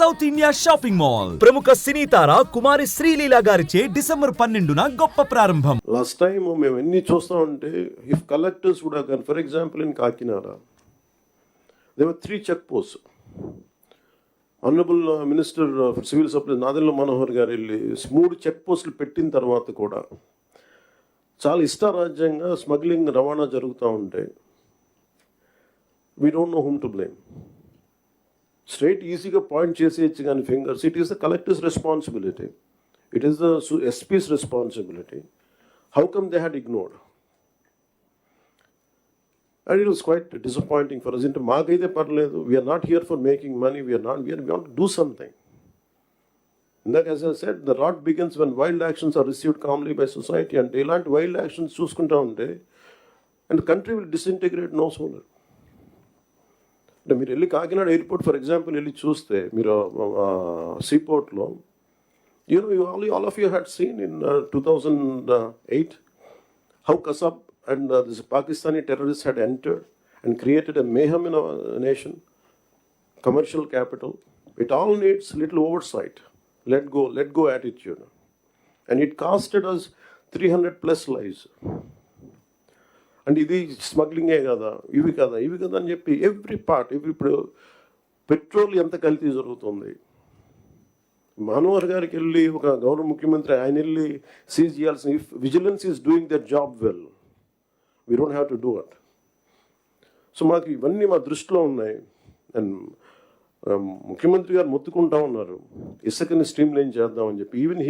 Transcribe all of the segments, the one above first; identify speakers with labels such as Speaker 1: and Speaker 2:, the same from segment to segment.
Speaker 1: South India shopping mall ప్రముఖ సినీ తార కుమారి శ్రీలీల గారిచే December 12న గొప్ప ప్రారంభం.
Speaker 2: లాస్ట్ టైం మేము ఎన్ని చూస్తామంటే ఇఫ్ కలెక్టర్స్ కూడా కానీ ఫర్ ఎగ్జాంపుల్ ఇన్ కాకినాడ దేవర్ 3 check post. Honourable minister for civil supplies Nadendla Manohar గారు వెళ్ళి 3 చెక్ పోస్టులు పెట్టిన తర్వాత కూడా చాలా ఇష్టారాజ్యంగా స్మగ్లింగ్ రవాణా జరుగుతూ ఉంటే we don't know whom to blame. Straight ఈజీగా పాయింట్ చేసేయచ్చు కానీ fingers, it is the collector's responsibility, it is the SP's responsibility. How come they had ignored? And it was quite disappointing for us. అంటే మాకైతే పర్లేదు, we're not here for making money, we want to do something. ఇందాక as I said, the rot begins when wild actions are received calmly by society. అంటే ఇలాంటి wild actions చూసుకుంటా ఉంటే and country will disintegrate no sooner. అంటే మీరు వెళ్ళి Kakinada airport for example వెళ్ళి చూస్తే మీరు సీపోర్ట్లో all of you had seen in 2008 how Kasab and this Pakistani terrorists had entered and created a mayhem in our nation, commercial capital. It all needs little oversight, let go attitude, and it costed us 300 plus lives. And ఇది స్మగ్లింగే కదా, ఇవి కదా అని చెప్పి every part ఇప్పుడు petrol ఎంత కల్తీ జరుగుతుంది. మనోహర్ గారికి వెళ్ళి ఒక గౌరవ ముఖ్యమంత్రి ఆయన వెళ్ళి సీజ్ చేయాల్సిన, if vigilance is doing their job well, we don't have to do it. So మాకు ఇవన్నీ మా దృష్టిలో ఉన్నాయి. అండ్ ముఖ్యమంత్రి గారు మొత్తుకుంటా ఉన్నారు ఇసుకని స్ట్రీమ్ లైన్ చేద్దామని చెప్పి. ఈవెన్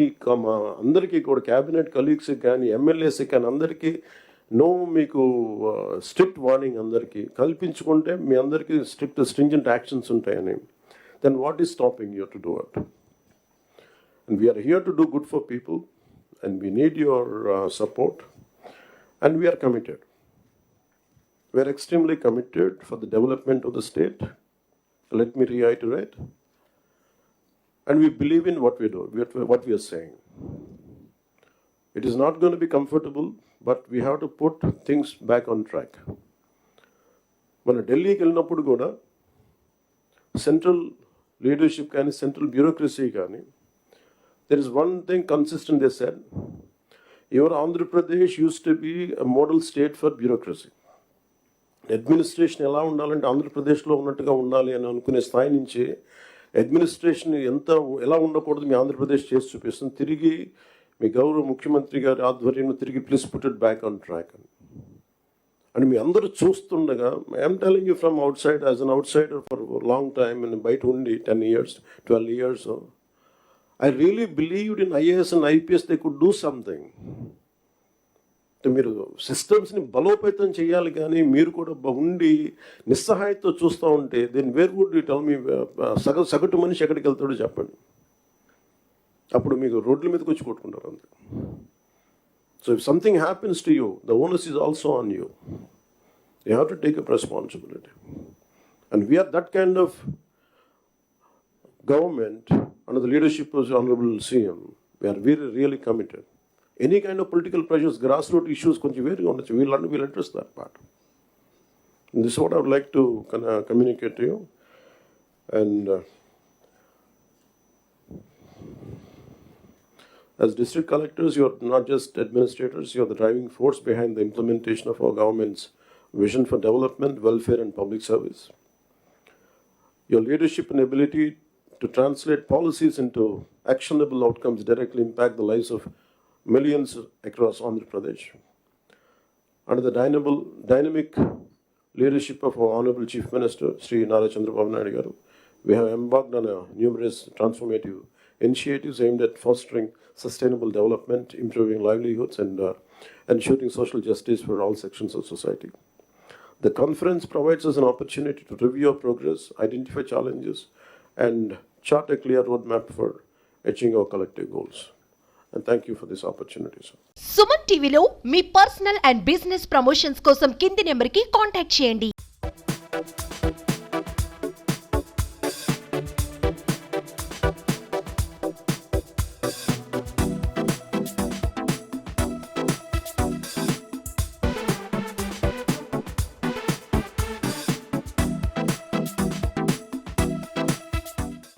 Speaker 2: మా అందరికీ కూడా క్యాబినెట్ కలీగ్స్కి కానీ ఎమ్మెల్యేస్కి కానీ అందరికీ మీకు స్ట్రిక్ట్ వార్నింగ్ అందరికీ కల్పించుకుంటే మీ అందరికీ స్ట్రింజెంట్ యాక్షన్స్ ఉంటాయని. Then what is stopping you to do it? And we're here to do good for people and we need your support and we're committed. We're extremely committed for the development of the state. Let me reiterate. And we believe in what we do, what we are saying. It is not going to be comfortable, but we have to put things back on track. మన ఢిల్లీకి వెళ్ళినప్పుడు కూడా central leadership కానీ central bureaucracy కానీ there is one thing consistent they said, your Andhra Pradesh used to be a model state for bureaucracy. Administration ఎలా ఉండాలంటే ఆంధ్రప్రదేశ్లో ఉన్నట్టుగా ఉండాలి అని అనుకునే స్థాయి నుంచి అడ్మినిస్ట్రేషన్ ఎలా ఉండకూడదు మీ ఆంధ్రప్రదేశ్ చేసి చూపిస్తుంది. తిరిగి మీ గౌరవ ముఖ్యమంత్రి గారి ఆధ్వర్యంలో తిరిగి please put it back on track అని. అండ్ మీ అందరూ చూస్తుండగా I'm telling you from out side as an out cider for long time and బయట ఉండి 10 years 12 years I really believed in IAS and IPS they could do something. మీరు సిస్టమ్స్ని బలోపేతం చేయాలి కానీ మీరు కూడా ఉండి నిస్సహాయతో చూస్తూ ఉంటే then where would you tell me సగటు మనిషి ఎక్కడికి వెళ్తాడో చెప్పండి. అప్పుడు మీకు రోడ్ల మీదకి వచ్చి కొట్టుకుంటారు అంతే. So if something happens to you the onus is also on you. You have to take up responsibility and we're that kind of government under the leadership of honourable CM. We're really committed. Any kind of political pressures, grassroots issues, koncham very honest, we'll address that part. And this is what I would like to communicate to you. And as district collectors, you are not just administrators, you are the driving force behind the implementation of our government's vision for development, welfare and public service. Your leadership and ability to translate policies into actionable outcomes directly impact the lives of millions across Andhra Pradesh. Under the dynamic leadership of our Honorable Chief Minister, Sri Nara Chandrababu Naidu Garu, we have embarked on numerous transformative initiatives aimed at fostering sustainable development, improving livelihoods, and ensuring social justice for all sections of society. The conference provides us an opportunity to review our progress, identify challenges, and chart a clear roadmap for achieving our collective goals. And thank you for this opportunity, sir.
Speaker 3: Suman టీవీలో మీ personal and business promotions కోసం కింది నెంబర్కి contact చేయండి.